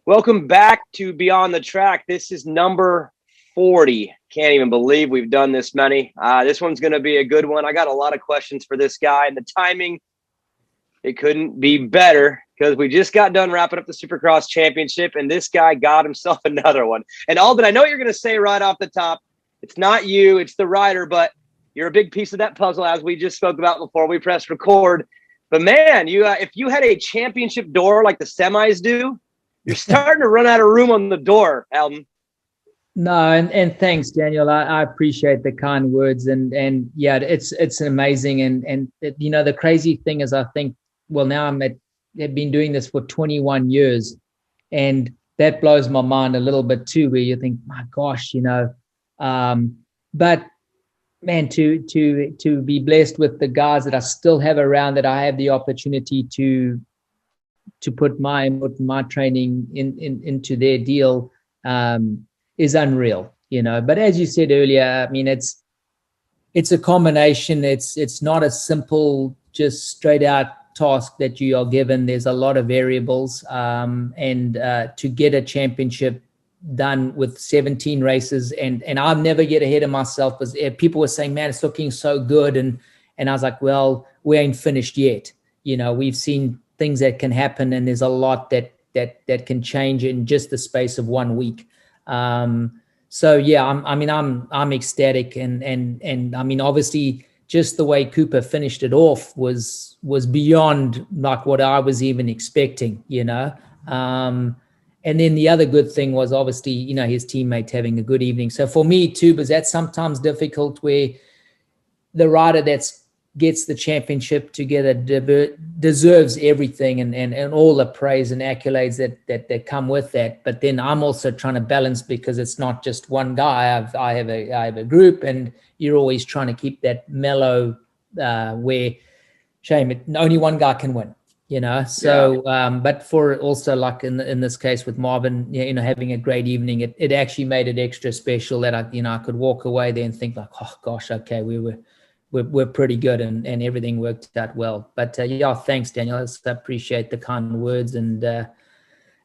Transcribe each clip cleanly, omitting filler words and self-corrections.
Welcome back to Beyond the Track. This is number 40. Can't even believe we've done this many. This one's going to be a good one. I got a lot of questions for this guy, and the timing, it couldn't be better because we just got done wrapping up the Supercross Championship, and this guy got himself another one. And Aldon, I know what you're going to say right off the top. It's not you, it's the rider, but you're a big piece of that puzzle, as we just spoke about before we pressed record. But man, you if you had a championship door like the semis do, you're starting to run out of room on the door, Aldon. No, and thanks, Daniel. I appreciate the kind words, and yeah, it's amazing. And you know, the crazy thing is, I think, well, now I've been doing this for 21 years, and that blows my mind a little bit too, where you think, my gosh, you know, but man, to be blessed with the guys that I still have around, that I have the opportunity to put my training into their deal is unreal, you know. But as you said earlier, I mean, it's a combination. It's not a simple, just straight out task that you are given. There's a lot of variables, and to get a championship done with 17 races, and I'll never get ahead of myself, because people were saying, man, it's looking so good, and I was like, well, we ain't finished yet. You know, we've seen things that can happen, and there's a lot that can change in just the space of 1 week. So yeah, I'm ecstatic, and I mean, obviously, just the way Cooper finished it off was beyond like what I was even expecting, you know. And then the other good thing was, obviously, you know, his teammates having a good evening. So for me too, because that's sometimes difficult, where the rider gets the championship together deserves everything and all the praise and accolades that come with that. But then I'm also trying to balance, because it's not just one guy. I have a group, and you're always trying to keep that mellow, where only one guy can win, you know. So but for also, like in this case with Marvin, you know, having a great evening, it actually made it extra special, that I could walk away there and think like, oh gosh, okay, we're pretty good, and everything worked out well. But yeah, thanks, Daniel. I appreciate the kind words. And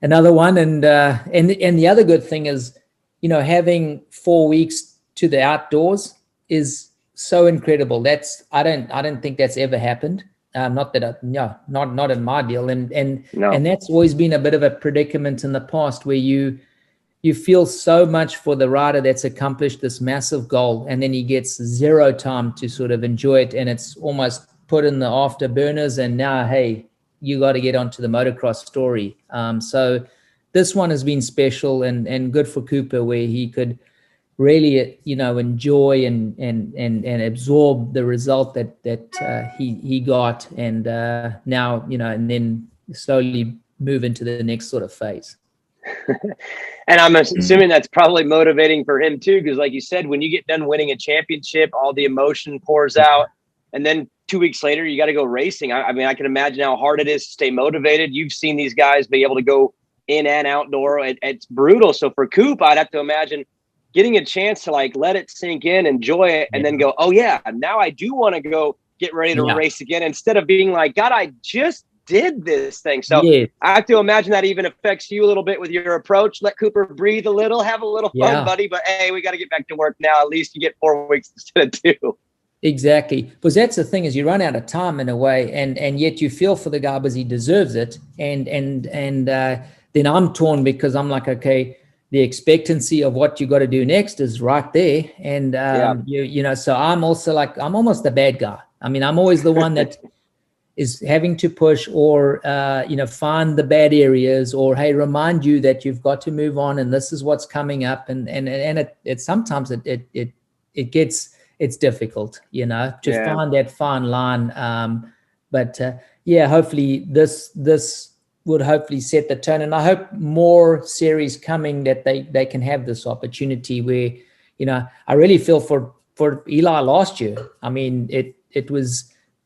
another one, and the other good thing is, you know, having 4 weeks to the outdoors is so incredible. I don't think that's ever happened. Not in my deal, and that's always been a bit of a predicament in the past, where you feel so much for the rider that's accomplished this massive goal, and then he gets zero time to sort of enjoy it, and it's almost put in the afterburners, and now, hey, you got to get onto the motocross story. So this one has been special and good for Cooper, where he could really, you know, enjoy and absorb the result that he got, and now, you know, and then slowly move into the next sort of phase. And I'm assuming that's probably motivating for him too, because like you said, when you get done winning a championship, all the emotion pours out, and then 2 weeks later you got to go racing. I mean, I can imagine how hard it is to stay motivated. You've seen these guys be able to go in and outdoor. It's brutal. So for Coop, I'd have to imagine getting a chance to like let it sink in, enjoy it, and then go, oh yeah, now I do want to go get ready to race again, instead of being like, God, I just did this thing. So I have to imagine that even affects you a little bit with your approach. Let Cooper breathe a little, have a little fun, buddy. But hey, we got to get back to work now. At least you get 4 weeks instead of 2. Exactly. Because that's the thing, is you run out of time in a way, and yet you feel for the guy because he deserves it. And then I'm torn, because I'm like, okay, the expectancy of what you got to do next is right there. And, you know, so I'm also like, I'm almost the bad guy. I mean, I'm always the one that is having to push, or, you know, find the bad areas, or, hey, remind you that you've got to move on, and this is what's coming up. And it sometimes it's difficult, you know, to find that fine line. But hopefully this would hopefully set the tone. And I hope more series coming, that they can have this opportunity, where, you know, I really feel for Eli last year. I mean,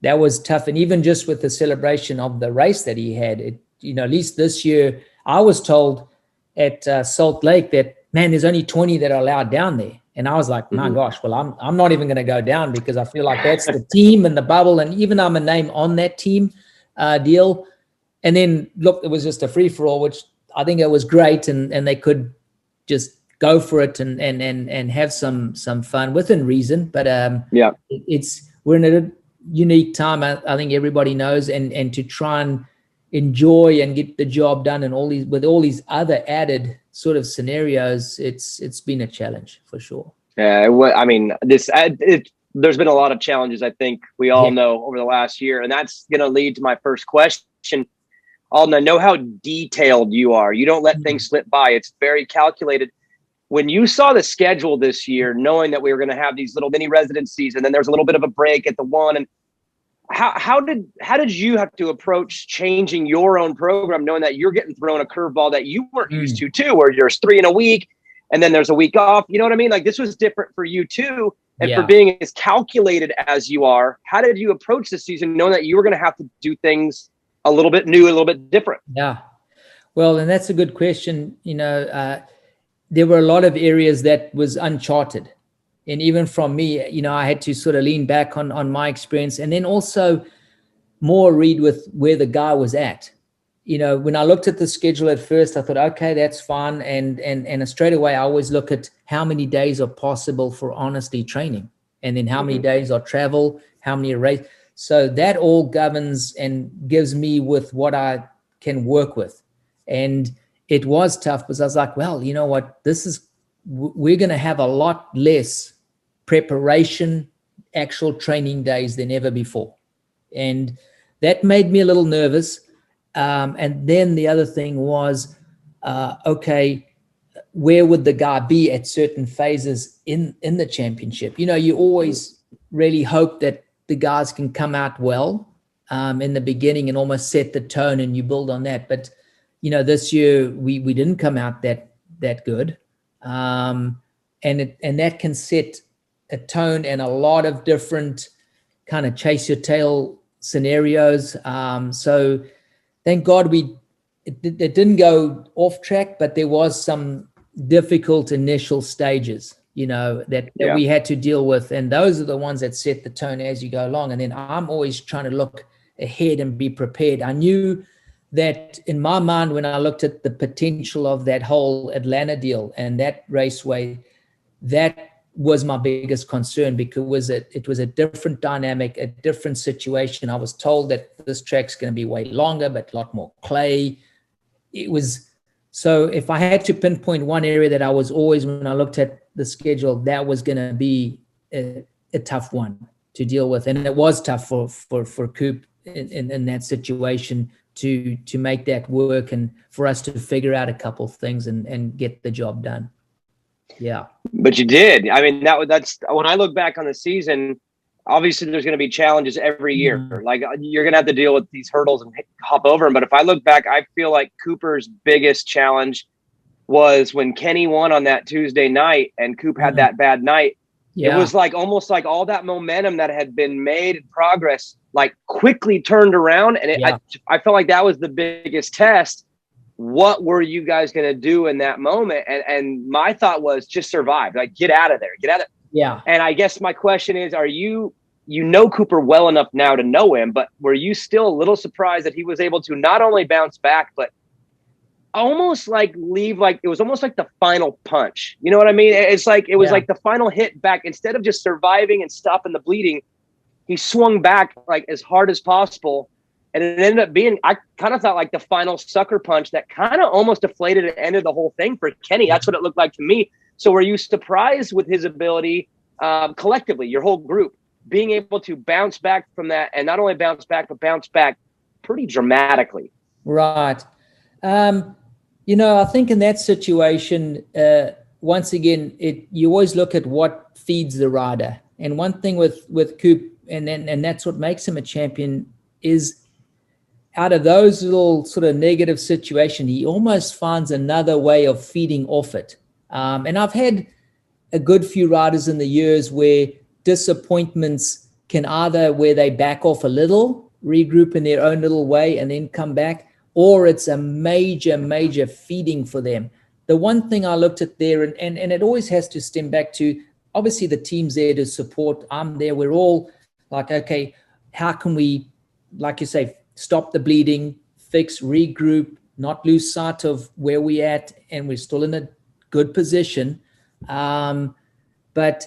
that was tough. And even just with the celebration of the race that he had, you know, at least this year, I was told at Salt Lake that, man, there's only 20 that are allowed down there. And I was like, my gosh, well, I'm not even going to go down, because I feel like that's the team and the bubble. And even I'm a name on that team deal. And then, look, it was just a free-for-all, which I think it was great, and they could just go for it and have some fun within reason. But we're in a unique time. I think everybody knows, and to try and enjoy and get the job done, and all these other added sort of scenarios, it's been a challenge for sure. Yeah, I mean, there's been a lot of challenges, I think we all know, over the last year, and that's going to lead to my first question. Aldon, I know how detailed you are. You don't let things slip by. It's very calculated. When you saw the schedule this year, knowing that we were going to have these little mini residencies, and then there's a little bit of a break at the one, and how did you have to approach changing your own program, knowing that you're getting thrown a curveball that you weren't used to too, where there's 3 in a week and then there's a week off? You know what I mean? Like, this was different for you too. And for being as calculated as you are, how did you approach the season knowing that you were going to have to do things a little bit new, a little bit different? Yeah. Well, and that's a good question. You know, there were a lot of areas that was uncharted. And even from me, you know, I had to sort of lean back on my experience, and then also more read with where the guy was at. You know, when I looked at the schedule at first, I thought, okay, that's fine. And straight away, I always look at how many days are possible for honestly training, and then how many days are travel, how many race. So that all governs and gives me with what I can work with. And it was tough because I was like, well, you know what, we're going to have a lot less preparation, actual training days than ever before. And that made me a little nervous. And then the other thing was, okay, where would the guy be at certain phases in the championship? You know, you always really hope that the guys can come out well in the beginning and almost set the tone, and you build on that. But, you know, this year we didn't come out that good. And that can set a tone and a lot of different kind of chase your tail scenarios. So thank God it didn't go off track, but there was some difficult initial stages, you know, that we had to deal with. And those are the ones that set the tone as you go along. And then I'm always trying to look ahead and be prepared. I knew that in my mind, when I looked at the potential of that whole Atlanta deal and that raceway, that was my biggest concern, because it was a different dynamic, a different situation. I was told that this track's going to be way longer, but a lot more clay. It was, so if I had to pinpoint one area that I was always, when I looked at the schedule, that was going to be a tough one to deal with. And it was tough for Coop in that situation to make that work, and for us to figure out a couple of things and get the job done. Yeah. But you did. I mean, that's when I look back on the season, obviously there's going to be challenges every year. Like, you're going to have to deal with these hurdles and hop over them. But if I look back, I feel like Cooper's biggest challenge was when Kenny won on that Tuesday night and Coop had that bad night. It was like almost like all that momentum that had been made in progress, like, quickly turned around. And I felt like that was the biggest test. What were you guys going to do in that moment? And my thought was just survive, like, get out of there, get out of. Yeah. And I guess my question is, are you know Cooper well enough now to know him, but were you still a little surprised that he was able to not only bounce back, but almost like leave, like it was almost like the final punch? You know what I mean? It's like, it was like the final hit back. Instead of just surviving and stopping the bleeding, he swung back like as hard as possible. And it ended up being, I kind of thought, like the final sucker punch that kind of almost deflated and ended the whole thing for Kenny. That's what it looked like to me. So were you surprised with his ability, collectively, your whole group, being able to bounce back from that, and not only bounce back, but bounce back pretty dramatically? Right. You know, I think in that situation, once again, you always look at what feeds the rider. And one thing with Coop, and that's what makes him a champion, is out of those little sort of negative situations, he almost finds another way of feeding off it. And I've had a good few riders in the years where disappointments can either where they back off a little, regroup in their own little way, and then come back, or it's a major feeding for them. The one thing I looked at there, and it always has to stem back to, obviously the team's there to support. I'm there. We're all like, okay, how can we, like you say, stop the bleeding, fix, regroup, not lose sight of where we're at, and we're still in a good position. But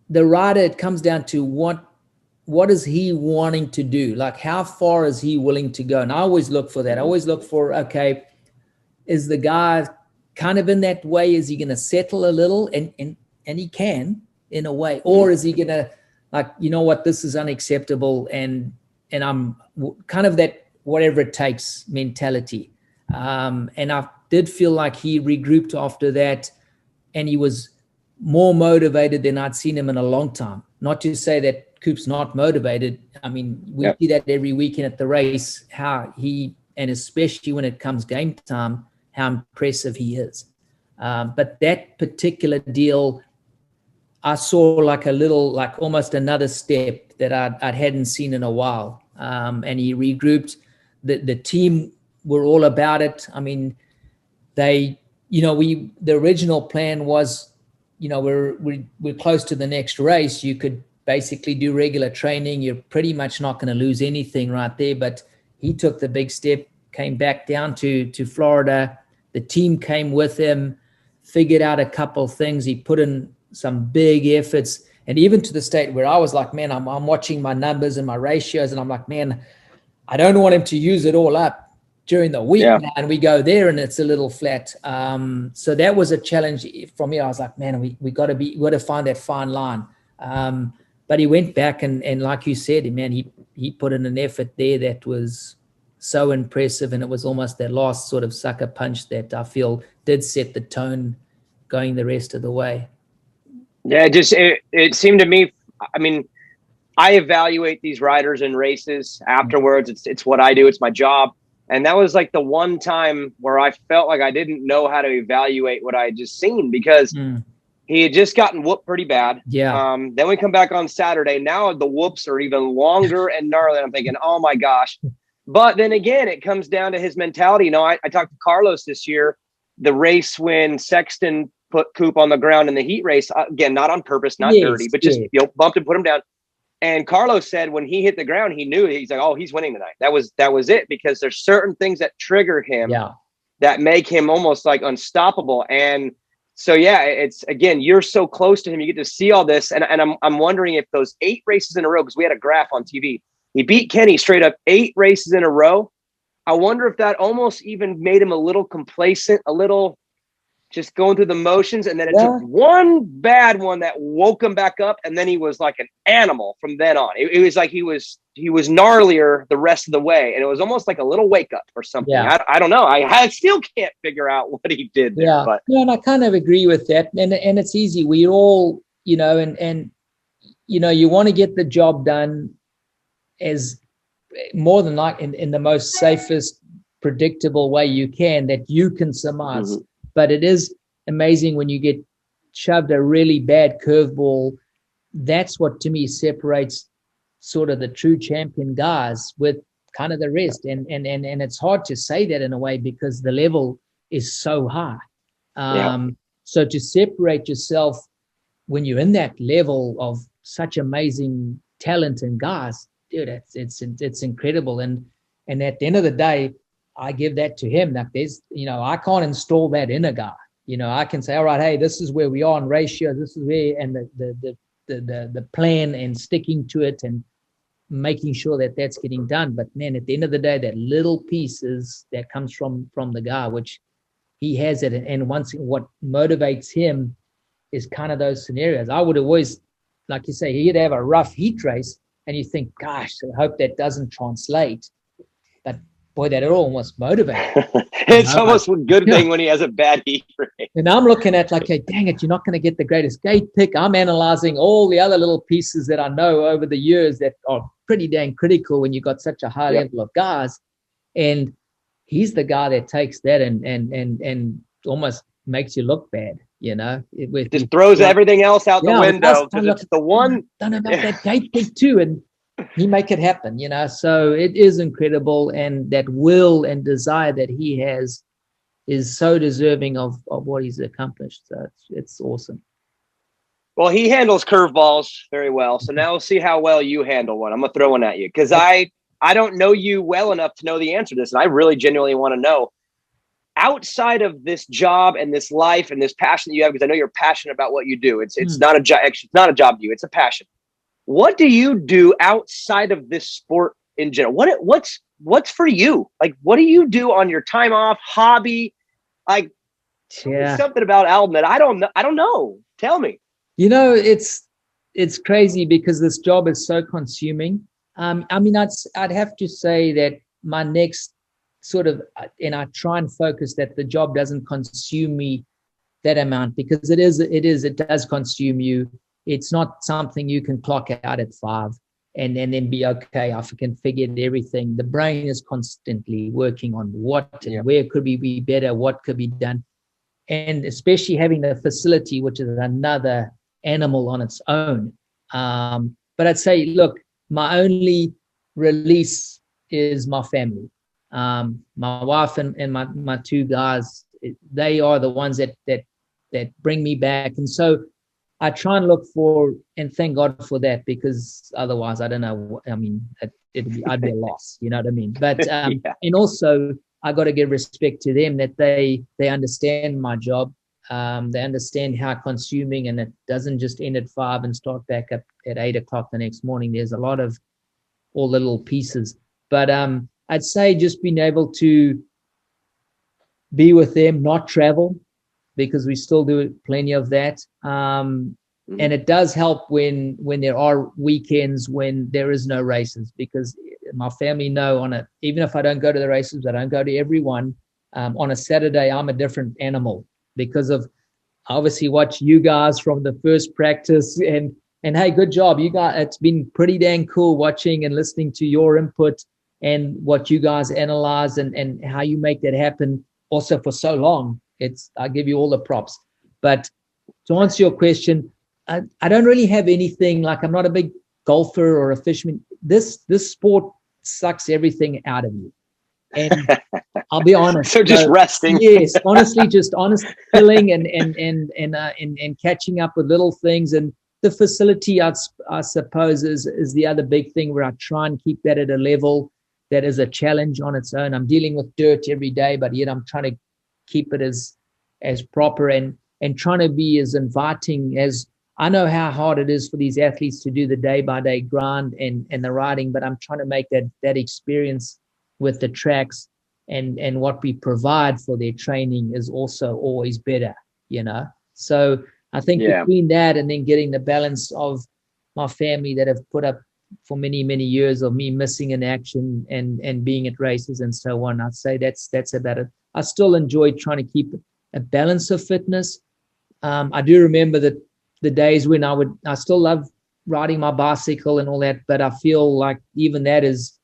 the rider, it comes down to what is he wanting to do? Like, how far is he willing to go? And I always look for that. I always look for, okay, is the guy kind of in that way? Is he going to settle a little? And he can, in a way. Or is he going to, like, you know what, this is unacceptable, and I'm kind of that whatever it takes mentality. And I did feel like he regrouped after that, and he was more motivated than I'd seen him in a long time. Not to say that Coop's not motivated. I mean, we see that every weekend at the race, how he, and especially when it comes game time, how impressive he is. But that particular deal, I saw like a little, like almost another step that I hadn't seen in a while. And he regrouped. The team were all about it. I mean, the original plan was, we're close to the next race. You could basically do regular training. You're pretty much not going to lose anything right there. But he took the big step, came back down to Florida. The team came with him, figured out a couple things. He put in some big efforts, and even to the state where I was like, man, I'm watching my numbers and my ratios, and I'm like, man, I don't want him to use it all up during the week now, and we go there and it's a little flat. So that was a challenge for me. I was like, man, we got to find that fine line. But he went back and like you said, man, he put in an effort there that was so impressive, and it was almost that last sort of sucker punch that I feel did set the tone going the rest of the way. Yeah, it seemed to me, I mean, I evaluate these riders in races afterwards. It's what I do. It's my job. And that was like the one time where I felt like I didn't know how to evaluate what I had just seen, because he had just gotten whooped pretty bad. Yeah. Then we come back on Saturday. Now the whoops are even longer and gnarly. I'm thinking, oh my gosh. But then again, it comes down to his mentality. I talked to Carlos this year, the race when Sexton put Coop on the ground in the heat race. Again, not on purpose, not dirty, but just bumped and put him down. And Carlos said when he hit the ground, he knew. He's like, oh, he's winning tonight. That was it, because there's certain things that trigger him that make him almost like unstoppable. And so, it's, again, you're so close to him. You get to see all this. And I'm wondering if those 8 races in a row, because we had a graph on TV, he beat Kenny straight up 8 races in a row. I wonder if that almost even made him a little complacent, a little just going through the motions. And then it took one bad one that woke him back up. And then he was like an animal from then on. It was like he was gnarlier the rest of the way. And it was almost like a little wake up or something. Yeah. I don't know. I still can't figure out what he did there. Yeah. But and I kind of agree with that. And it's easy. We all, you want to get the job done as more than like in the most safest, predictable way you can, that you can surmise. But it is amazing when you get shoved a really bad curveball. That's what, to me, separates sort of the true champion guys with kind of the rest. And it's hard to say that in a way, because the level is so high. So to separate yourself when you're in that level of such amazing talent and guys, dude, it's incredible. And at the end of the day, I give that to him. Like there's, I can't install that in a guy. I can say, all right, hey, this is where we are in ratio. This is where, and the plan and sticking to it and making sure that that's getting done. But man, at the end of the day, that little piece that comes from the guy, which he has it. And once what motivates him is kind of those scenarios. I would always, like you say, he'd have a rough heat race and you think, gosh, I hope that doesn't translate. But boy, that almost motivates. It's almost a good thing when he has a bad heat race. And I'm looking at like, hey, dang it, you're not going to get the greatest gate pick. I'm analyzing all the other little pieces that I know over the years that are pretty dang critical when you've got such a high level of guys. And he's the guy that takes that and almost makes you look bad, Just throws everything else out the window because it's the one. Don't know about that gate pick too. And he make it happen, so it is incredible. And that will and desire that he has is so deserving of what he's accomplished. So it's awesome. Well, he handles curveballs very well. So now we'll see how well you handle one. I'm going to throw one at you because I I don't know you well enough to know the answer to this, and I really genuinely want to know, outside of this job and this life and this passion that you have, because I know you're passionate about what you do. It's not a job. Actually, it's not a job to you. It's a passion. What do you do outside of this sport in general? What's for you? Like, what do you do on your time off, hobby? Like, something about Aldon that I don't know. I don't know. Tell me. You know, it's crazy because this job is so consuming. I mean, I'd have to say that my next sort of, and I try and focus that the job doesn't consume me that amount, because it does consume you. It's not something you can clock out at 5 and then be okay. I can figure everything. The brain is constantly working on where could we be better, what could be done. And especially having the facility, which is another animal on its own. But I'd say, look, my only release is my family. My wife and my 2 guys, they are the ones that bring me back. And so I try and look for, and thank God for that, because otherwise, I don't know. I mean, I'd be a loss, you know what I mean? But, and also I got to give respect to them that they understand my job. They understand how consuming, and it doesn't just end at 5 and start back up at 8 o'clock the next morning. There's a lot of all the little pieces, but, I'd say just being able to be with them, not travel, because we still do plenty of that. And it does help when there are weekends when there is no races, because my family know even if I don't go to the races, I don't go to every one. On a Saturday, I'm a different animal because of obviously watch you guys from the first practice, and hey, good job. You guys, it's been pretty dang cool watching and listening to your input and what you guys analyze and how you make that happen also for so long. I give you all the props. But to answer your question, I don't really have anything, like I'm not a big golfer or a fisherman. This sport sucks everything out of you. And I'll be honest. So just resting. Yes, honestly, just honest chilling and catching up with little things. And the facility, I suppose, is the other big thing where I try and keep that at a level that is a challenge on its own. I'm dealing with dirt every day, but yet I'm trying to keep it as proper and trying to be as inviting as. I know how hard it is for these athletes to do the day-by-day grind and the riding, but I'm trying to make that experience with the tracks and what we provide for their training is also always better, you know? So I think between that and then getting the balance of my family that have put up for many, many years of me missing in action and being at races and so on, I'd say that's about it. I still enjoy trying to keep a balance of fitness. I do remember that the days when I still love riding my bicycle and all that, but I feel like even that is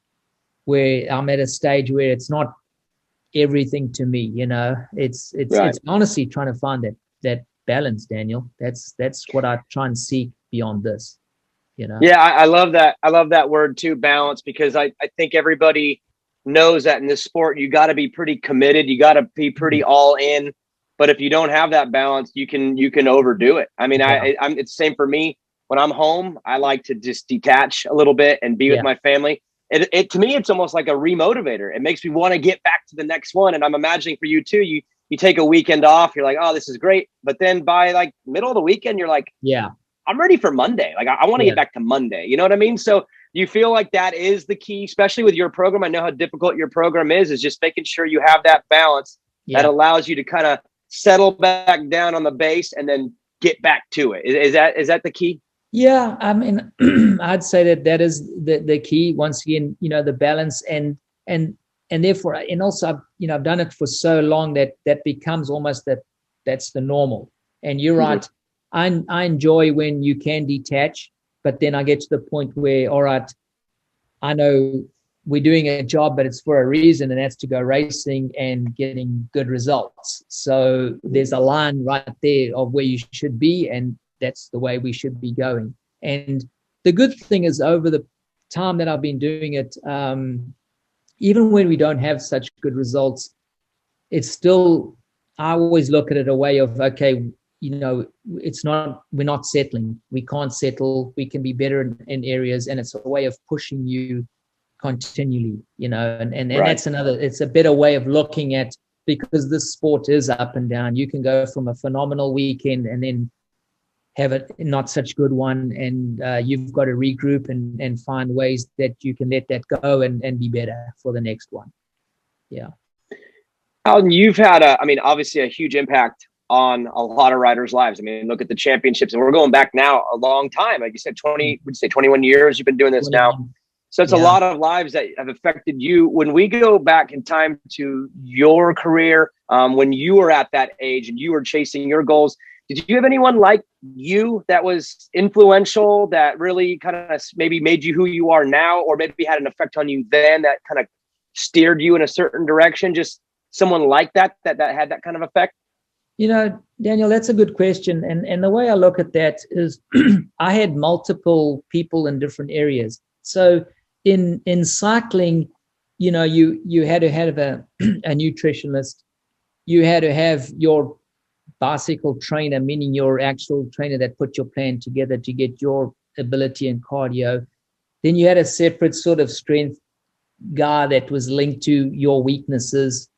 where I'm at a stage where it's not everything to me, you know. It's honestly trying to find that balance, Daniel. That's what I try and seek beyond this, you know. Yeah, I love that. I love that word too, balance, because I think everybody knows that in this sport you got to be pretty committed, you got to be pretty all in. But if you don't have that balance, you can overdo it. I mean, I'm it's the same for me. When I'm home, I like to just detach a little bit and be with my family. It to me, it's almost like a remotivator. It makes me want to get back to the next one. And I'm imagining for you too, you take a weekend off, you're like, oh, this is great. But then by like middle of the weekend, you're like, I'm ready for Monday. Like I want to get back to Monday. You know what I mean? So you feel like that is the key, especially with your program. I know how difficult your program is just making sure you have that balance that allows you to kind of settle back down on the base and then get back to it. Is that the key? Yeah, I mean, I'd say that is the key. Once again, you know, the balance and therefore, and also, I've done it for so long that becomes almost that's the normal. And you're right. I enjoy when you can detach, but then I get to the point where, all right, I know we're doing a job, but it's for a reason, and that's to go racing and getting good results. So there's a line right there of where you should be, and that's the way we should be going. And the good thing is, over the time that I've been doing it, even when we don't have such good results, it's still, I always look at it a way of, okay, you know, we're not settling. We can't settle. We can be better in areas, and it's a way of pushing you continually, and Right. that's it's a better way of looking at, because this sport is up and down. You can go from a phenomenal weekend and then have a not such good one, and you've got to regroup and find ways that you can let that go and be better for the next one. Yeah. Aldon, you've had obviously a huge impact on a lot of riders' lives. I mean, look at the championships, and we're going back now a long time. Like you said, 21 years you've been doing this now. So it's a lot of lives that have affected you. When we go back in time to your career, when you were at that age and you were chasing your goals, did you have anyone like you that was influential, that really kind of maybe made you who you are now, or maybe had an effect on you then that kind of steered you in a certain direction? Just someone like that had that kind of effect? Daniel, that's a good question. And the way I look at that is I had multiple people in different areas. So in cycling, you had to have a nutritionist. You had to have your bicycle trainer, meaning your actual trainer that put your plan together to get your ability and cardio. Then you had a separate sort of strength guy that was linked to your weaknesses.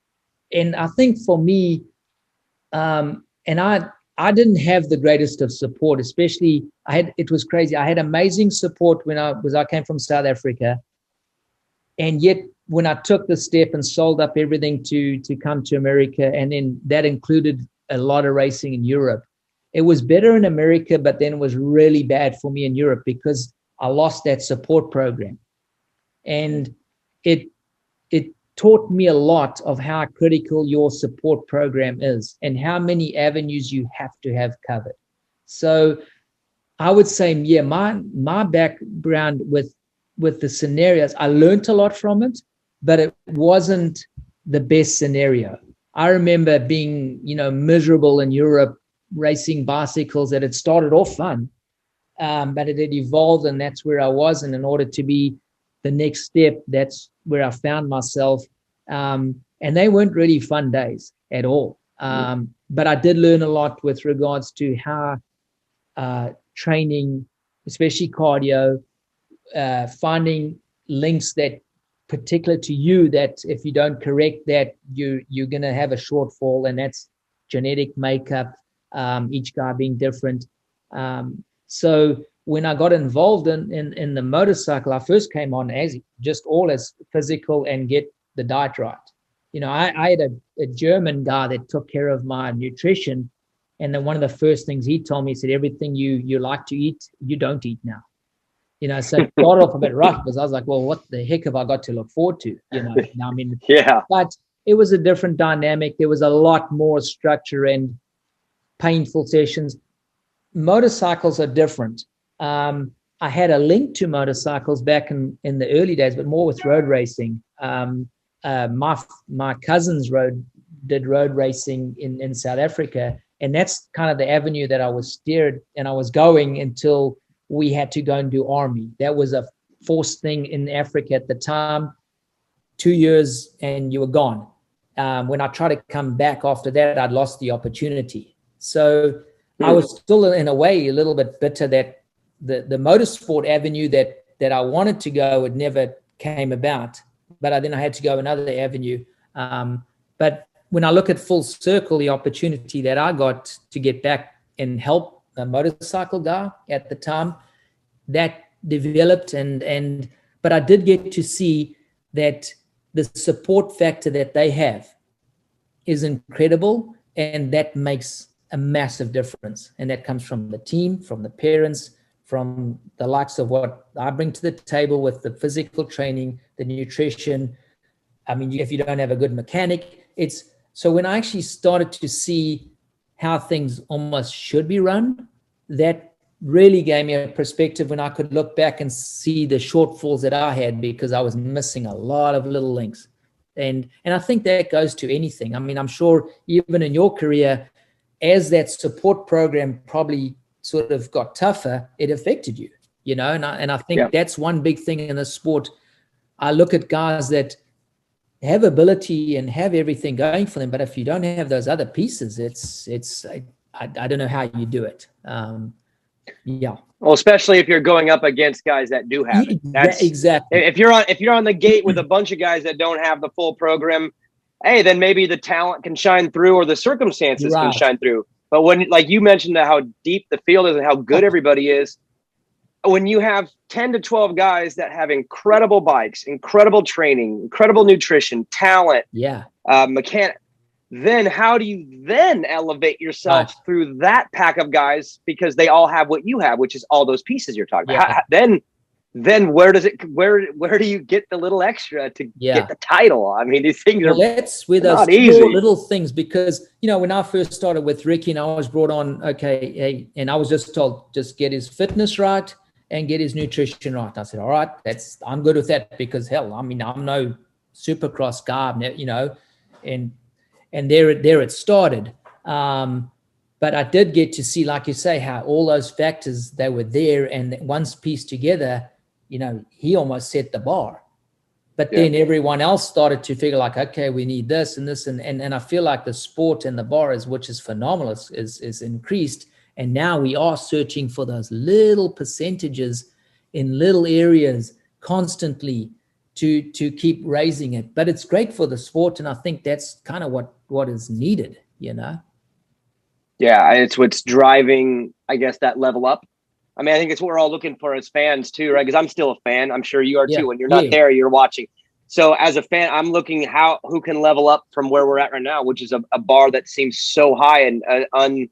And I think for me, and I didn't have the greatest of support, especially it was crazy. I had amazing support when I came from South Africa. And yet when I took the step and sold up everything to come to America, and then that included a lot of racing in Europe, it was better in America, but then it was really bad for me in Europe because I lost that support program. And it taught me a lot of how critical your support program is and how many avenues you have to have covered. So I would say, my background with the scenarios, I learned a lot from it, but it wasn't the best scenario. I remember being, miserable in Europe, racing bicycles that had started off fun, but it had evolved, and that's where I was. And in order to be the next step, that's where I found myself. And they weren't really fun days at all. But I did learn a lot with regards to how training, especially cardio, finding links that particular to you, that if you don't correct that, you're going to have a shortfall, and that's genetic makeup, each guy being different. So when I got involved in the motorcycle, I first came on as physical and get the diet right. I had a German guy that took care of my nutrition, and then one of the first things he told me, he said, everything you like to eat, you don't eat now. So it started off a bit rough because I was like, well, what the heck have I got to look forward to? Yeah. But it was a different dynamic. There was a lot more structure and painful sessions. Motorcycles are different. I had a link to motorcycles back in the early days, but more with road racing. My cousins did road racing in South Africa, and that's kind of the avenue that I was steered, and I was going until we had to go and do army. That was a forced thing in Africa at the time. 2 years and you were gone. When I tried to come back after that, I'd lost the opportunity. So I was still in a way a little bit bitter that the motorsport avenue that I wanted to go, it never came about. But then I had to go another avenue. But when I look at full circle, the opportunity that I got to get back and help a motorcycle guy at the time, that developed, but I did get to see that the support factor that they have is incredible, and that makes a massive difference. And that comes from the team, from the parents, from the likes of what I bring to the table with the physical training, the nutrition. I mean, if you don't have a good mechanic, so when I actually started to see how things almost should be run, that really gave me a perspective when I could look back and see the shortfalls that I had because I was missing a lot of little links. And I think that goes to anything. I mean, I'm sure even in your career, as that support program probably sort of got tougher, it affected you, and I think that's one big thing in the sport. I look at guys that have ability and have everything going for them, but if you don't have those other pieces, I don't know how you do it. Well, especially if you're going up against guys that do have it. That's exactly. If you're on the gate with a bunch of guys that don't have the full program, hey, then maybe the talent can shine through or the circumstances can shine through. But when, like you mentioned, how deep the field is and how good everybody is, when you have 10 to 12 guys that have incredible bikes, incredible training, incredible nutrition, talent, mechanic, then how do you then elevate yourself through that pack of guys, because they all have what you have, which is all those pieces you're talking about. Then where do you get the little extra to get the title? I mean, these things are that's with those small little things, because, you know, when I first started with Ricky and I was brought on, and I was just told, just get his fitness right and get his nutrition right. I said, all right, I'm good with that, because hell, I mean, I'm no Supercross guy, you know, and there it started. But I did get to see, like you say, how all those factors, they were there, and once pieced together, you know, he almost set the bar. But then everyone else started to figure like, okay, we need this and this. And I feel like the sport and the bar, which is phenomenal, is increased. And now we are searching for those little percentages in little areas constantly to keep raising it. But it's great for the sport. And I think that's kind of what is needed, you know? Yeah, it's what's driving, I guess, that level up. I mean, I think it's what we're all looking for as fans too, right? Because I'm still a fan. I'm sure you are too. When you're not there, you're watching. So as a fan, I'm looking who can level up from where we're at right now, which is a bar that seems so high, and it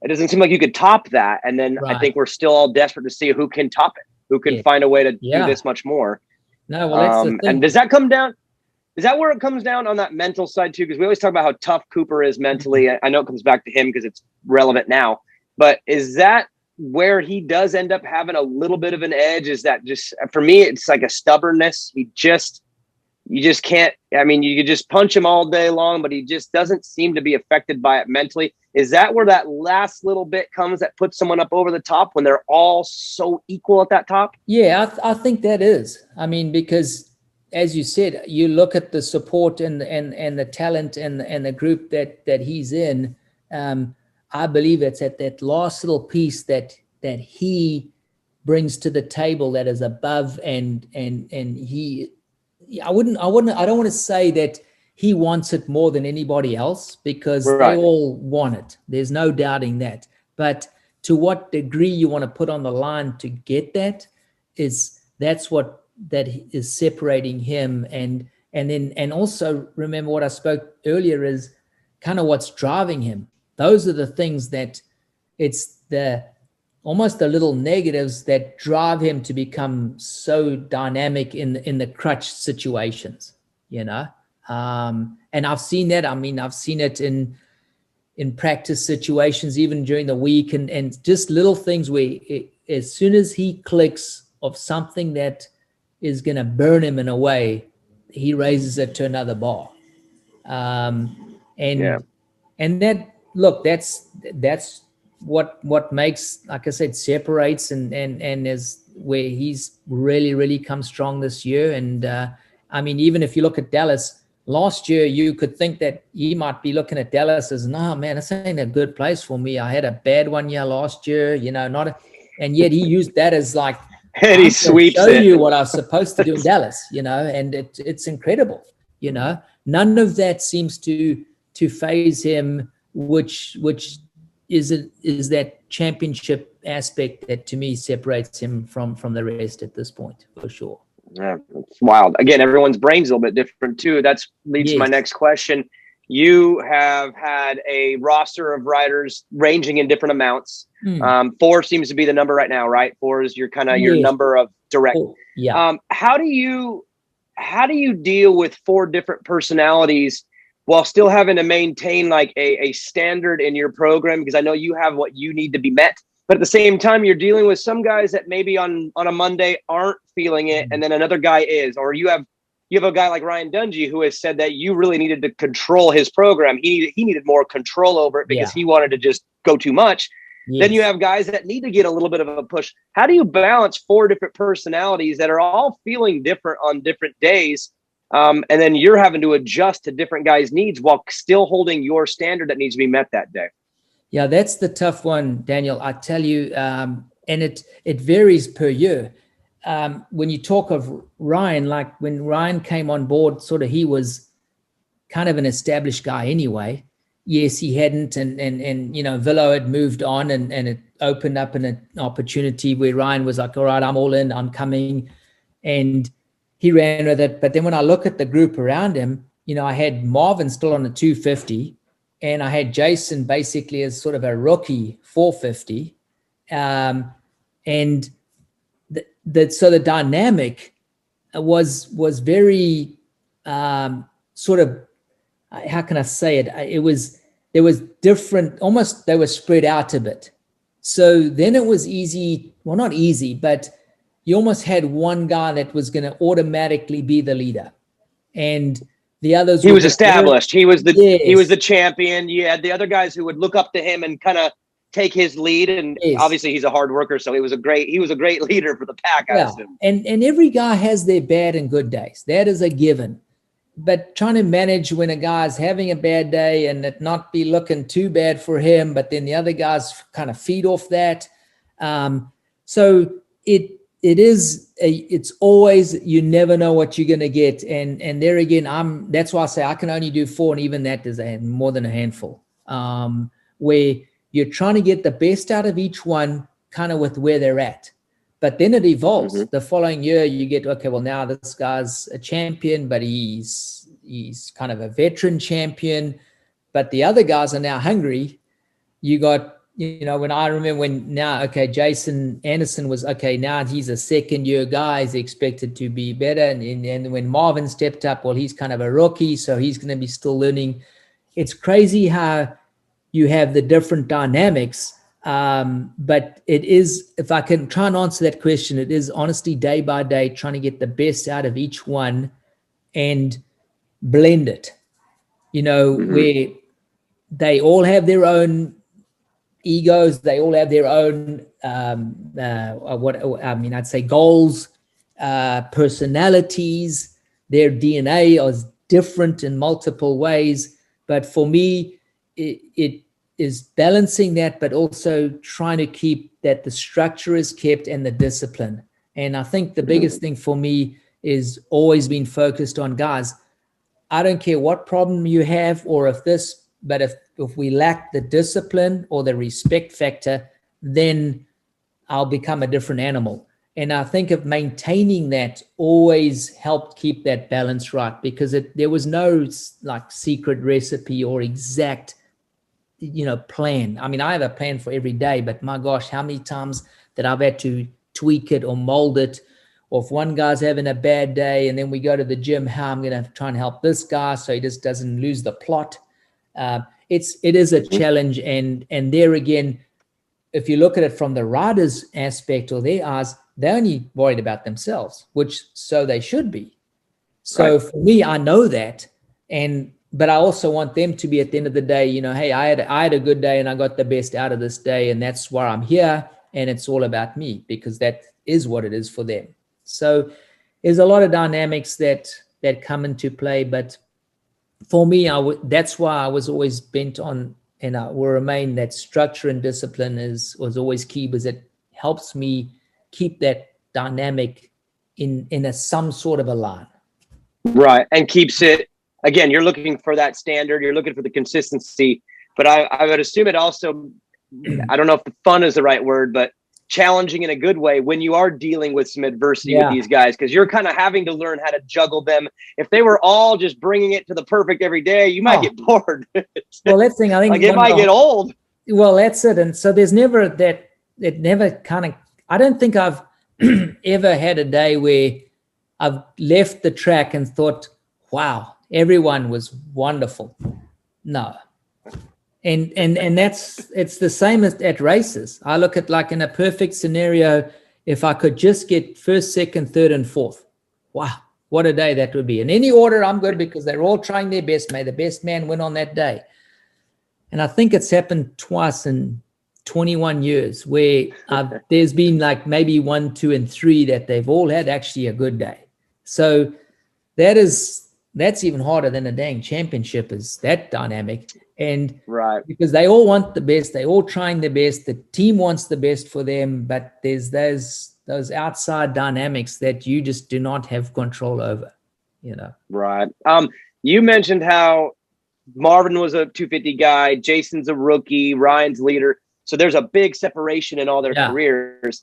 doesn't seem like you could top that. And then I think we're still all desperate to see who can top it, who can find a way to do this much more. No, well, that's the thing. And does that come down? Is that where it comes down on that mental side too? Because we always talk about how tough Cooper is mentally. I know it comes back to him because it's relevant now, but is that where he does end up having a little bit of an edge? Is that just, for me, it's like a stubbornness. You just can't, I mean, you could just punch him all day long, but he just doesn't seem to be affected by it mentally. Is that where that last little bit comes that puts someone up over the top when they're all so equal at that top? Yeah, I think that is. I mean, because as you said, you look at the support and the talent and the group that he's in. I believe it's at that last little piece that he brings to the table that is above, and he, I don't want to say that he wants it more than anybody else, because they all want it. There's no doubting that. But to what degree you want to put on the line to get that is separating him. And also remember what I spoke earlier is kind of what's driving him. Those are the things that it's almost the little negatives that drive him to become so dynamic in the crutch situations, you know? And I've seen that. I mean, I've seen it in practice situations, even during the week, and just little things where as soon as he clicks of something that is going to burn him in a way, he raises it to another bar. And that, look, that's what makes, like I said, separates and is where he's really, really come strong this year. And I mean, even if you look at Dallas last year, you could think that he might be looking at Dallas as, no, man, this ain't a good place for me. I had a bad one year last year, you know, and yet he used that as like, and he sweeps show you what I was supposed to do in Dallas, you know, and it's incredible, you know. None of that seems to phase him, which is that championship aspect that to me separates him from the rest at this point, for sure. Yeah, it's wild. Again, everyone's brain's a little bit different too. That leads to my next question. You have had a roster of riders ranging in different amounts. 4 seems to be the number right now, right? 4 is your kind of your number of direct. How do you deal with 4 different personalities while still having to maintain like a standard in your program? Because I know you have what you need to be met, but at the same time, you're dealing with some guys that maybe on a Monday aren't feeling it, and then another guy is, or you have a guy like Ryan Dungey who has said that you really needed to control his program. He needed more control over it because he wanted to just go too much. Then you have guys that need to get a little bit of a push. How do you balance 4 different personalities that are all feeling different on different days? And then you're having to adjust to different guys' needs while still holding your standard that needs to be met that day. Yeah, that's the tough one, Daniel. I tell you, and it varies per year. When you talk of Ryan, like when Ryan came on board, sort of he was kind of an established guy anyway. Yes, he hadn't, and you know, Villo had moved on, and it opened up an opportunity where Ryan was like, all right, I'm all in, I'm coming, and he ran with it. But then when I look at the group around him, you know, I had Marvin still on the 250, and I had Jason basically as sort of a rookie 450, and so the dynamic was very sort of, how can I say it? There was different, almost they were spread out a bit. So then it was easy, well, not easy, but you almost had one guy that was going to automatically be the leader, and the others. He was established. He was the champion. You had the other guys who would look up to him and kind of take his lead. And obviously he's a hard worker, so he was a great leader for the pack. I assume. And every guy has their bad and good days. That is a given. But trying to manage when a guy's having a bad day and it not be looking too bad for him, but then the other guys kind of feed off that. So it's always, you never know what you're going to get. And there again, that's why I say I can only do 4, and even that is more than a handful, where you're trying to get the best out of each one kind of with where they're at. But then it evolves. Mm-hmm. The following year, you get, okay, well, now this guy's a champion, but he's kind of a veteran champion. But the other guys are now hungry. You got, you know, when I remember Jason Anderson was, okay, now he's a second-year guy. He's expected to be better. And when Marvin stepped up, well, he's kind of a rookie, so he's going to be still learning. It's crazy how you have the different dynamics. But it is, if I can try and answer that question, it is honestly day by day trying to get the best out of each one and blend it, you know, where they all have their own egos, they all have their own, I'd say goals, personalities, their DNA is different in multiple ways. But for me, it is balancing that, but also trying to keep that the structure is kept and the discipline. And I think the biggest thing for me is always being focused on, guys, I don't care what problem you have but if we lack the discipline or the respect factor, then I'll become a different animal. And I think of maintaining that always helped keep that balance right, because there was no like secret recipe or exact, you know, plan. I mean, I have a plan for every day, but my gosh, how many times that I've had to tweak it or mold it, or if one guy's having a bad day and then we go to the gym, how I'm going to try and help this guy so he just doesn't lose the plot. It is a challenge. And there again, if you look at it from the rider's aspect or their eyes, they're only worried about themselves, which so they should be. So for me, I know that. But I also want them to be, at the end of the day, you know, hey, I had a good day and I got the best out of this day, and that's why I'm here, and it's all about me, because that is what it is for them. So there's a lot of dynamics that come into play, but for me, that's why I was always bent on, and I will remain, that structure and discipline was always key, because it helps me keep that dynamic in some sort of a line. Right, and keeps it. Again, you're looking for that standard. You're looking for the consistency. But I would assume it also, I don't know if the fun is the right word, but challenging in a good way when you are dealing with some adversity with these guys, because you're kind of having to learn how to juggle them. If they were all just bringing it to the perfect every day, you might get bored. Well, that thing, I think, like it might get old. Well, that's it. And so there's never that, it never kind of, I don't think I've ever had a day where I've left the track and thought, wow, everyone was wonderful. No. And it's the same as at races. I look at, like, in a perfect scenario, if I could just get first, second, third, and fourth. Wow, what a day that would be. In any order, I'm good, because they're all trying their best. May the best man win on that day. And I think it's happened twice in 21 years where there's been like maybe 1, 2, and 3 that they've all had actually a good day. So that's even harder than a dang championship, is that dynamic. And right, because they all want the best, they all trying their best, the team wants the best for them, but there's those outside dynamics that you just do not have control over, you know. right. You mentioned how Marvin was a 250 guy, Jason's a rookie, Ryan's leader. So there's a big separation in all their careers.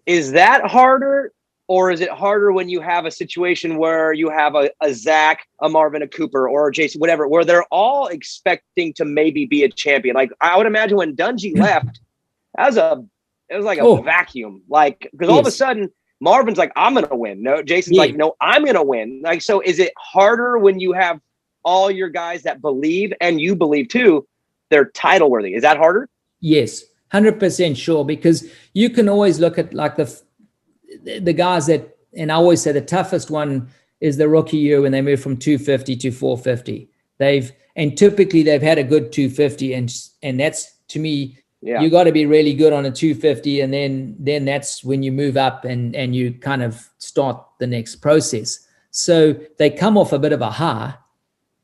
Is that harder, or is it harder when you have a situation where you have a Zach, a Marvin, a Cooper, or a Jason, whatever, where they're all expecting to maybe be a champion? Like, I would imagine when Dungey left, it was like a vacuum. Like, because all of a sudden Marvin's like, I'm gonna win. No, Jason's like, no, I'm gonna win. Like, so is it harder when you have all your guys that believe, and you believe too, they're title worthy? Is that harder? Yes, 100% sure, because you can always look at like the guys that, and I always say the toughest one is the rookie year when they move from 250 to 450. Typically they've had a good 250, and that's, to me, you got to be really good on a 250, and then that's when you move up and you kind of start the next process. So they come off a bit of a high,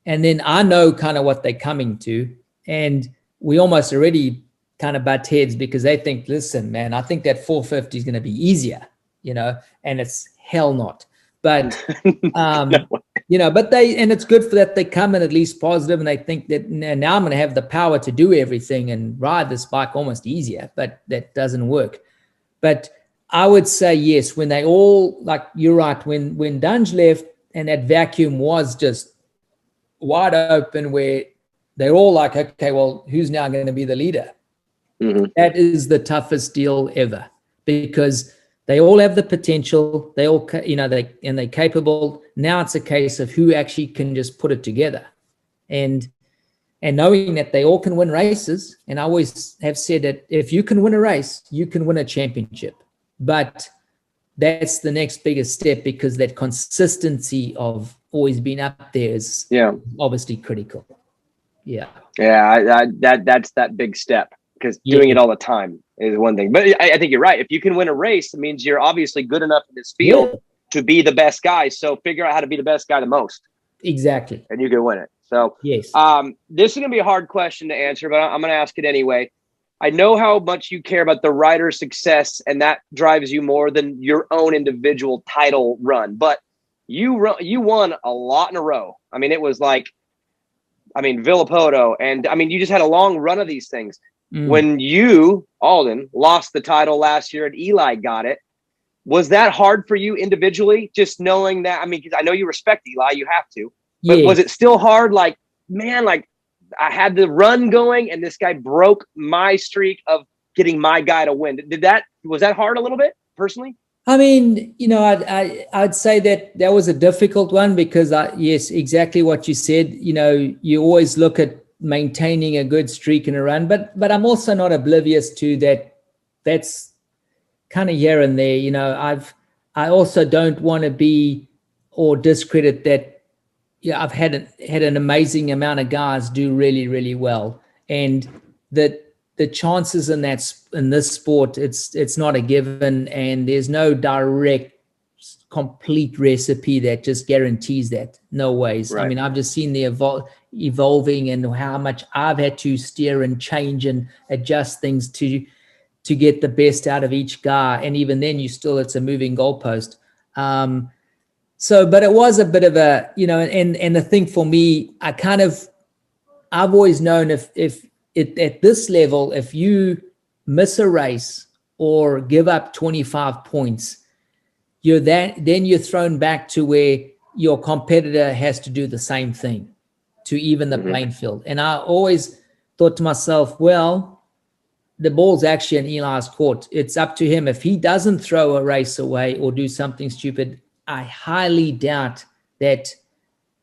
and then I know kind of what they're coming to, and we almost already kind of butt heads because they think, listen, man, I think that 450 is going to be easier, you know, and it's hell not. But, you know, but and it's good for that they come in at least positive, and they think that now I'm going to have the power to do everything and ride this bike almost easier, but that doesn't work. But I would say, yes, when they all, like, you're right, when Dunge left and that vacuum was just wide open, where they're all like, okay, well, who's now going to be the leader? Mm-hmm. That is the toughest deal ever, because they all have the potential. They all, you know, they're capable. Now it's a case of who actually can just put it together, and knowing that they all can win races. And I always have said that if you can win a race, you can win a championship. But that's the next biggest step, because that consistency of always being up there is obviously critical. Yeah. That's that big step, because doing it all the time is one thing. But I think you're right. If you can win a race, it means you're obviously good enough in this field to be the best guy. So figure out how to be the best guy the most. Exactly. And you can win it. So yes. This is going to be a hard question to answer, but I'm going to ask it anyway. I know how much you care about the rider's success, and that drives you more than your own individual title run. But you won a lot in a row. I mean, it was like, Villapoto, and you just had a long run of these things. When you, Aldon, lost the title last year and Eli got it, was that hard for you individually? Just knowing that, because I know you respect Eli, you have to, but was it still hard? Like, man, like, I had the run going and this guy broke my streak of getting my guy to win. Was that hard a little bit personally? I'd say that was a difficult one, because yes, exactly what you said. You always look at maintaining a good streak in a run, but I'm also not oblivious to that. That's kind of here and there. I also don't want to be or discredit that. Yeah, I've had an amazing amount of guys do really, really well, and the chances in this sport, it's not a given, and there's no direct, complete recipe that just guarantees that. No ways. Right. I've just seen the evolving, and how much I've had to steer and change and adjust things to get the best out of each guy, and even then, it's a moving goalpost. But it was a bit of a, and the thing for me, I've always known if at this level, if you miss a race or give up 25 points, then you're thrown back to where your competitor has to do the same thing to even the playing field. And I always thought to myself, well, the ball's actually in Eli's court. It's up to him. If he doesn't throw a race away or do something stupid, I highly doubt that.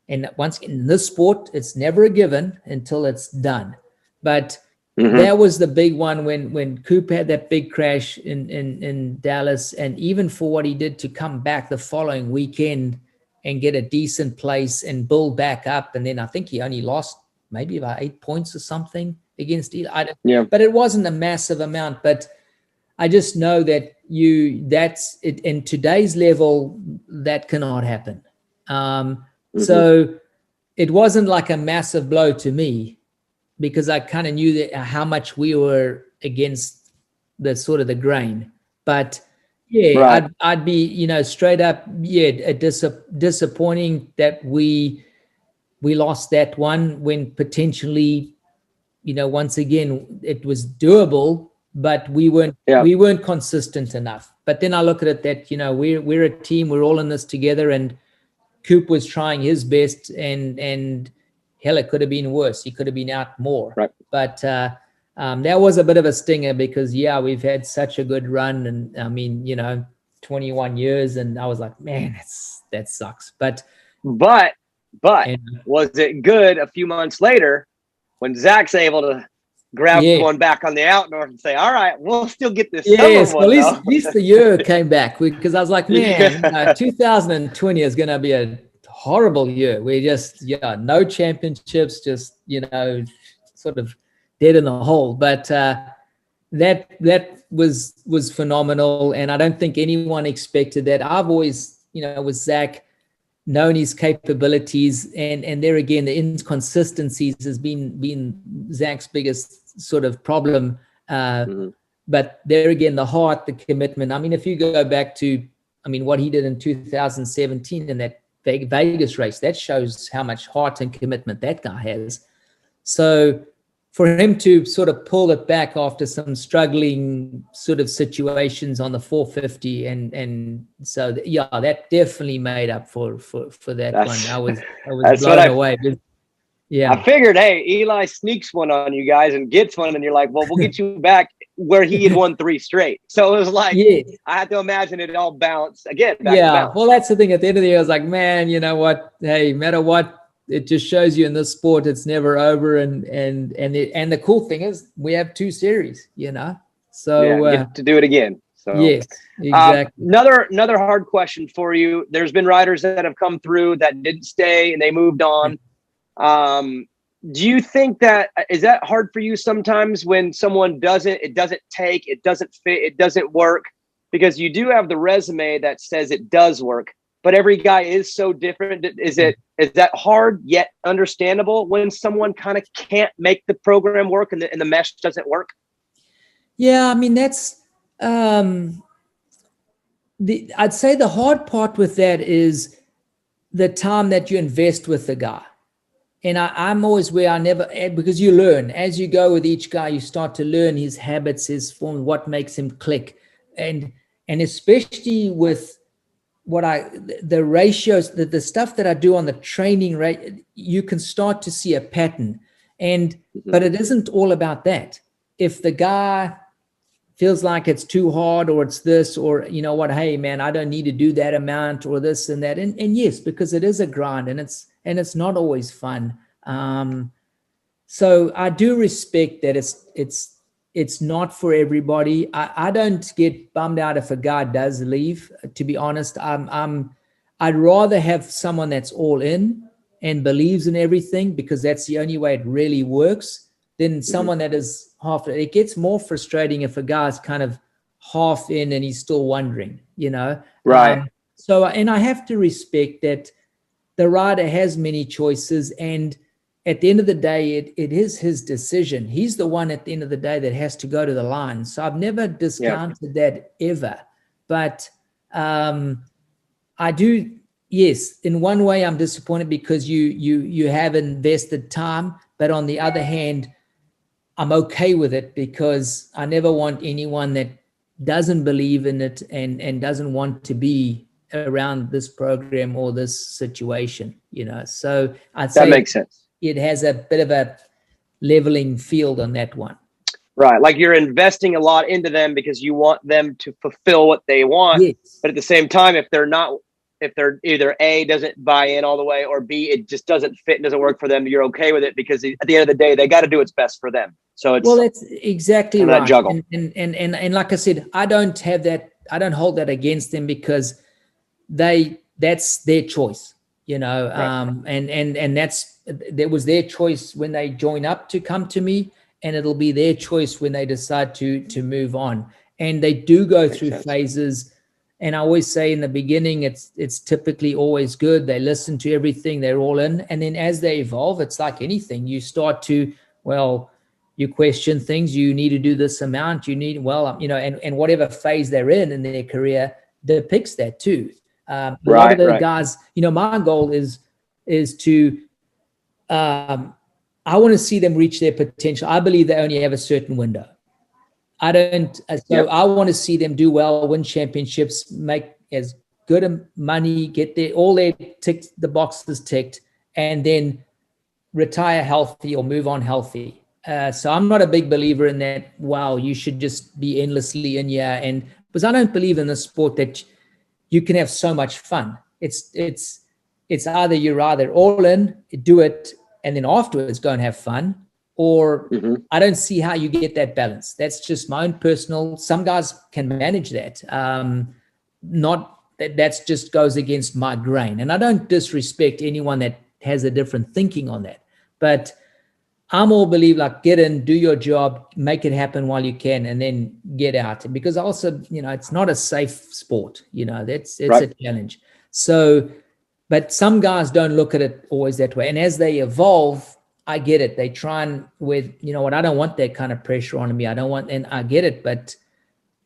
And once in this sport, it's never a given until it's done. But that was the big one when Coop had that big crash in Dallas, and even for what he did to come back the following weekend and get a decent place and build back up. And then I think he only lost maybe about 8 points or something against Eli. But it wasn't a massive amount. But I just know that that's it. In today's level, that cannot happen. So it wasn't like a massive blow to me. because I kind of knew that how much we were against the sort of the grain. But yeah, Right. I'd be, you know, straight up, yeah, disappointing that we lost that one when potentially, you know, once again, it was doable, but we weren't consistent enough. But then I look at it that, you know, we're a team, we're all in this together, and Coop was trying his best, and hell, it could have been worse. He could have been out more. Right. But that was a bit of a stinger because, yeah, we've had such a good run, and I mean, you know, 21 years, and I was like, man, that sucks. But was it good a few months later when Zach's able to grab one back on the outdoor and say, all right, we'll still get this yes, summer one, at least the year came back, because I was like, man, 2020 is going to be a horrible year. We just, no championships, just, you know, sort of dead in the hole. But that was phenomenal, and I don't think anyone expected that. I've always, you know, with Zach, known his capabilities, and there again, the inconsistencies has been Zach's biggest sort of problem. But there again, the heart, the commitment. I mean, if you go back to, I mean, what he did in 2017 in that Vegas race, that shows how much heart and commitment that guy has. So for him to sort of pull it back after some struggling sort of situations on the 450, and so that definitely made up for that one. I was blown away. Yeah, I figured, hey, Eli sneaks one on you guys and gets one, and you're like, well, we'll get you back where he had won 3 straight. So it was like, I had to imagine it all balanced again. Well, that's the thing. At the end of the year, I was like, man, you know what? Hey, no matter what, it just shows you in this sport, it's never over. And the cool thing is we have 2 series, you know, so get to do it again. So yes, exactly. Another hard question for you. There's been riders that have come through that didn't stay and they moved on. Do you think is that hard for you sometimes when someone it doesn't take, it doesn't fit, it doesn't work? Because you do have the resume that says it does work, but every guy is so different. Is that hard yet understandable when someone kind of can't make the program work and the mesh doesn't work? Yeah, I mean, that's I'd say the hard part with that is the time that you invest with the guy. And I'm always where because you learn as you go with each guy, you start to learn his habits, his form, what makes him click. And especially with the ratios, the stuff that I do on the training rate, you can start to see a pattern. But it isn't all about that. If the guy feels like it's too hard, or it's this, or you know what, hey man, I don't need to do that amount, or this and that. And yes, because it is a grind, and it's not always fun. So I do respect that it's not for everybody. I don't get bummed out if a guy does leave, to be honest. I'd rather have someone that's all in and believes in everything, because that's the only way it really works, than someone that is half. It gets more frustrating if a guy's kind of half in and he's still wondering, you know? Right. And I have to respect that the rider has many choices, and at the end of the day, it is his decision. He's the one at the end of the day that has to go to the line. So I've never discounted that ever. But I do, yes, in one way I'm disappointed because you have invested time, but on the other hand, I'm okay with it, because I never want anyone that doesn't believe in it and doesn't want to be around this program or this situation, you know. So I'd say that makes sense. It has a bit of a leveling field on that one. Right. Like you're investing a lot into them because you want them to fulfill what they want. Yes. But at the same time, if they're either A, doesn't buy in all the way, or B, it just doesn't fit and doesn't work for them, you're okay with it, because at the end of the day, they got to do what's best for them. So that's exactly right. That juggle. And like I said, I don't have that. I don't hold that against them, because that's their choice, you know. Right. And that was their choice when they join up to come to me, and it'll be their choice when they decide to move on. And they do go through phases. And I always say in the beginning, it's typically always good. They listen to everything, they're all in. And then as they evolve, it's like anything. You start to well, you question things, you need to do this amount, you need, well, you know, and whatever phase they're in their career depicts that too. A lot of the guys, you know, my goal is to, I want to see them reach their potential. I believe they only have a certain window. I don't, so I want to see them do well, win championships, make as good money, get all their the boxes ticked, and then retire healthy or move on healthy. So I'm not a big believer in that, wow, you should just be endlessly in here. And because I don't believe in the sport that you can have so much fun. It's either you're either all in, do it, and then afterwards go and have fun, or I don't see how you get that balance. That's just my own personal, some guys can manage that. Not that just goes against my grain. And I don't disrespect anyone that has a different thinking on that. But I'm all believe like get in, do your job, make it happen while you can, and then get out. Because also, you know, it's not a safe sport. You know, it's a challenge. So, but some guys don't look at it always that way. And as they evolve, I get it. They try and with, you know what, I don't want that kind of pressure on me. I don't want, and I get it, but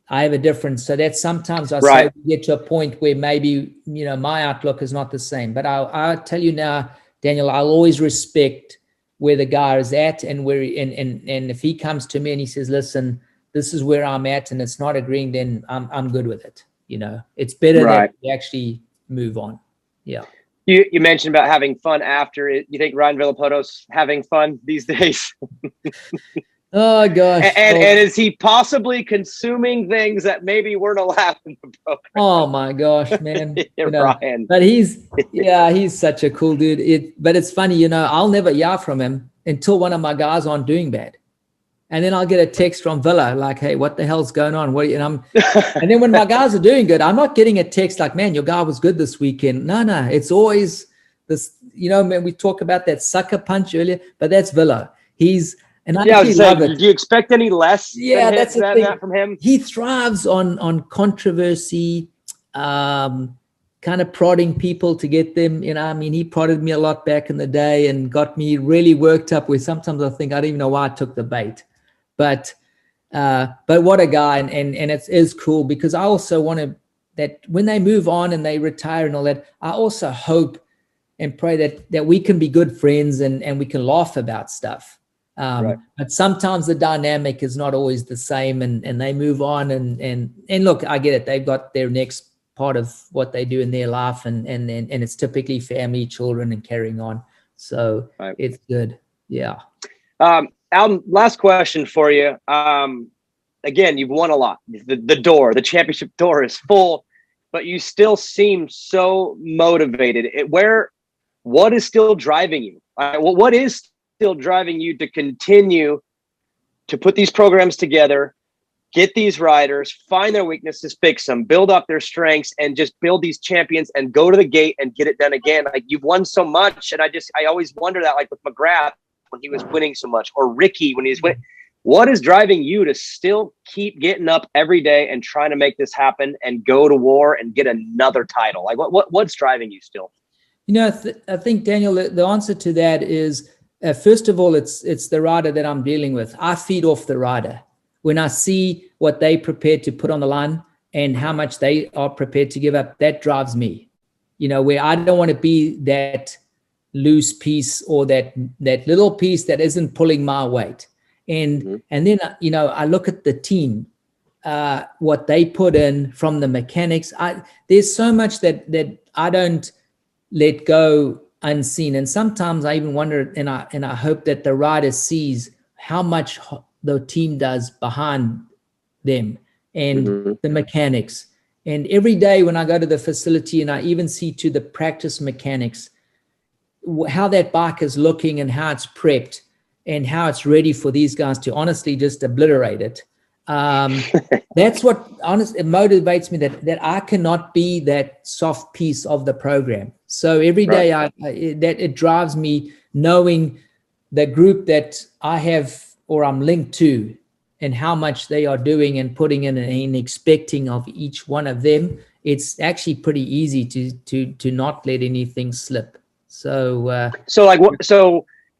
I have a difference. So that sometimes I say we get to a point where maybe, you know, my outlook is not the same. But I'll tell you now, Daniel, I'll always respect where the guy is at, and where and if he comes to me and he says, listen, this is where I'm at and it's not agreeing, then I'm good with it. You know, it's better that we actually move on. Yeah. You mentioned about having fun after it. You think Ryan Villapoto's having fun these days? Oh gosh. And is he possibly consuming things that maybe weren't allowed in the program? Oh my gosh, man. You know, Ryan. But he's such a cool dude. But it's funny, you know, I'll never hear from him until one of my guys aren't doing bad. And then I'll get a text from Villa like, hey, what the hell's going on? And then when my guys are doing good, I'm not getting a text like, man, your guy was good this weekend. No, it's always this, you know, man, we talk about that sucker punch earlier, but that's Villa. And I love it. Do you expect any less than that from him? He thrives on controversy, kind of prodding people to get them, you know, I mean, he prodded me a lot back in the day and got me really worked up where sometimes I think I don't even know why I took the bait. But what a guy, and it is cool because I also want that when they move on and they retire and all that, I also hope and pray that we can be good friends and we can laugh about stuff. But sometimes the dynamic is not always the same, and they move on and look, I get it. They've got their next part of what they do in their life, and it's typically family, children, and carrying on. So it's good. Yeah. Aldon, last question for you. Again, you've won a lot. The championship door is full, but you still seem so motivated. What is still driving you? What is still driving you to continue to put these programs together, get these riders, find their weaknesses, fix them, build up their strengths, and just build these champions and go to the gate and get it done again? Like, you've won so much, and I always wonder that, like with McGrath when he was winning so much, or Ricky when he was winning. What is driving you to still keep getting up every day and trying to make this happen and go to war and get another title? Like, what's driving you still? You know, I think, Daniel, the answer to that is, first of all, it's the rider that I'm dealing with. I feed off the rider. When I see what they prepared to put on the line and how much they are prepared to give up, that drives me. You know, where I don't want to be that loose piece or that little piece that isn't pulling my weight. And then, you know, I look at the team, what they put in from the mechanics. There's so much that I don't let go unseen. And sometimes I even wonder, and I hope that the rider sees how much the team does behind them and the mechanics. And every day when I go to the facility and I even see to the practice mechanics, how that bike is looking and how it's prepped and how it's ready for these guys to honestly just obliterate it. That's what honestly it motivates me, that I cannot be that soft piece of the program. So every day it drives me, knowing the group that I have or I'm linked to and how much they are doing and putting in and expecting of each one of them. It's actually pretty easy to not let anything slip. So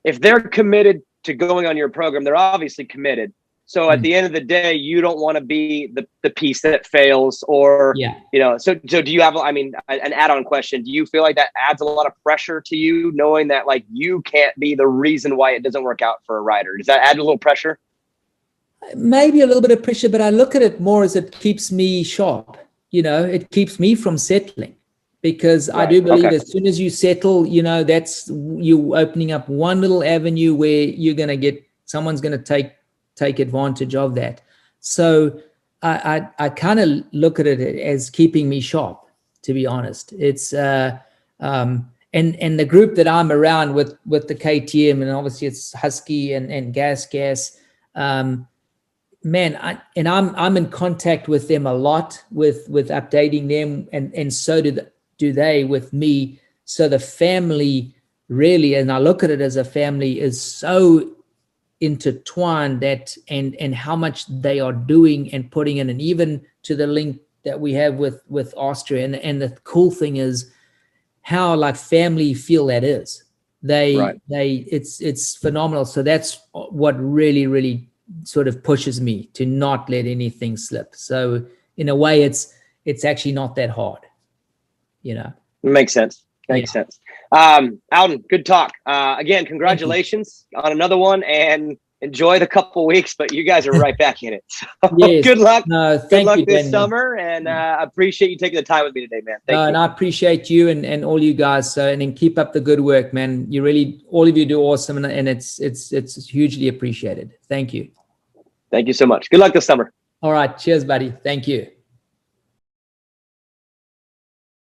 if they're committed to going on your program, they're obviously committed. So at the end of the day, you don't want to be the piece that fails, or, you know, so do you have, I mean, an add-on question, do you feel like that adds a lot of pressure to you, knowing that like you can't be the reason why it doesn't work out for a rider? Does that add a little pressure? Maybe a little bit of pressure, but I look at it more as it keeps me sharp. You know, it keeps me from settling, because I do believe as soon as you settle, you know, that's you opening up one little avenue where you're going to get, someone's going to take advantage of that. So I kind of look at it as keeping me sharp, to be honest. It's and the group that I'm around with the KTM, and obviously it's Husky and Gas. Man, I'm in contact with them a lot, with updating them, and so do they with me. So the family really, and I look at it as a family, is so intertwined, that and how much they are doing and putting in, and even to the link that we have with Austria. And the cool thing is how like family feel that is. It's phenomenal. So that's what really sort of pushes me to not let anything slip. So in a way, it's actually not that hard, you know. Makes sense. Makes sense. Aldon, good talk. Again, congratulations on another one, and enjoy the couple weeks, but you guys are right back in it. So good luck. No, good luck you, this Daniel. Summer, and I appreciate you taking the time with me today, man. Thank you. And I appreciate you and all you guys. So, and then keep up the good work, man. You really, all of you do awesome, and it's hugely appreciated. Thank you. Thank you so much. Good luck this summer. All right. Cheers, buddy. Thank you.